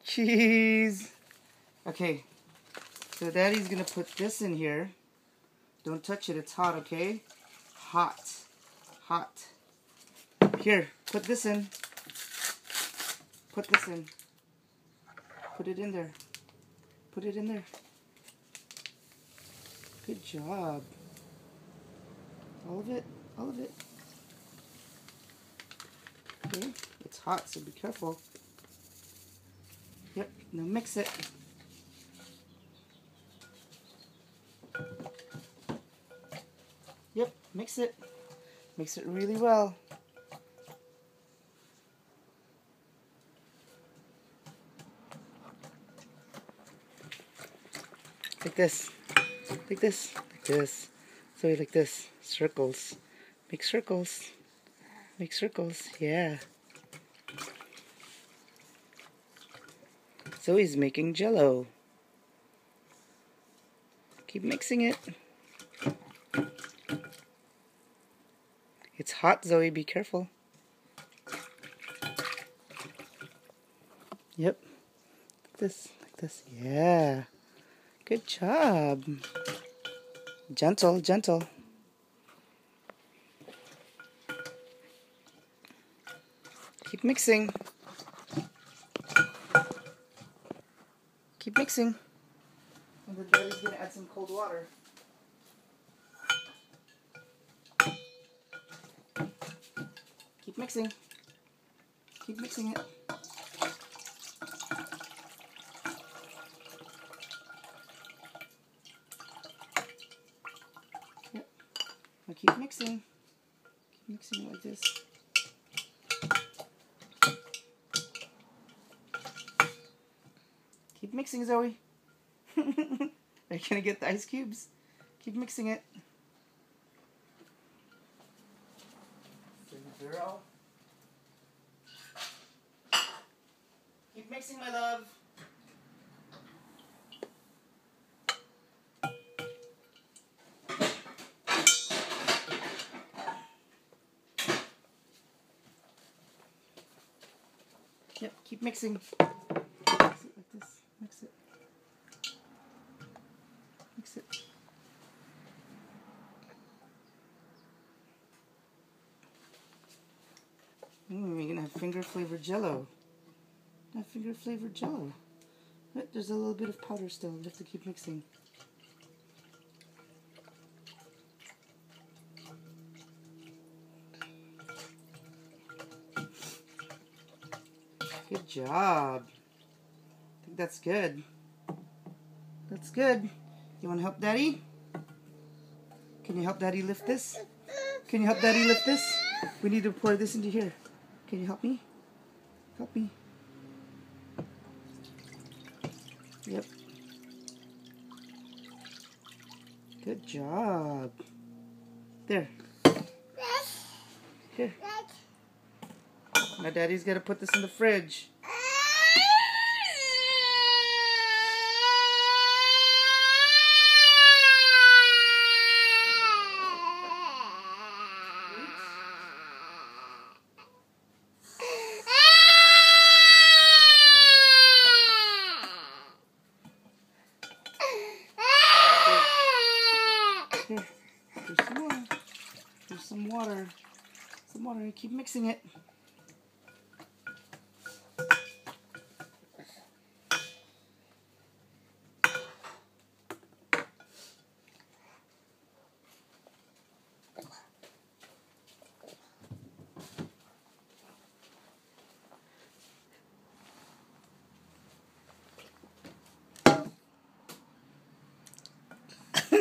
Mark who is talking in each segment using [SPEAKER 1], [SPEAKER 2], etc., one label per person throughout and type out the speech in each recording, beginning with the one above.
[SPEAKER 1] Cheese. Okay, so Daddy's gonna put this in here. Don't touch it, it's hot, okay? Hot. Hot. Here, put this in. Put this in. Put it in there. Put it in there. Good job. All of it. All of it. Okay, it's hot, so be careful. Yep, now mix it. Yep, mix it. Mix it really well. Like this. Like this. Like this. So like this. Circles. Make circles. Make circles. Yeah. Zoe's making Jello. Keep mixing it. It's hot, Zoe. Be careful. Yep. Like this. Like this. Yeah. Good job. Gentle, gentle. Keep mixing. Keep mixing. And then Daddy's going to add some cold water. Keep mixing. Keep mixing it. Yep. Now keep mixing. Keep mixing it like this. Keep mixing, Zoe. Are you gonna get the ice cubes? Keep mixing it. Girl. Keep mixing, my love. Yep, keep mixing. Mix it like this. Mix it. Mix it. You're gonna have finger flavored Jello. Have finger flavored Jello. But there's a little bit of powder still. You have to keep mixing. Good job. I think that's good. That's good. You want to help Daddy? Can you help Daddy lift this? Can you help Daddy lift this? We need to pour this into here. Can you help me? Help me. Yep. Good job. There. Here. Now Daddy's got to put this in the fridge. Here. There's some more. There's some water. Some water. Keep mixing it.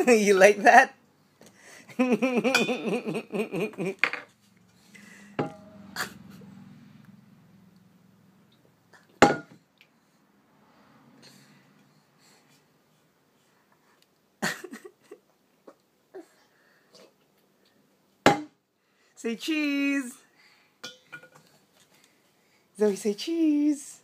[SPEAKER 1] You like that? Say cheese. Zoe, say cheese.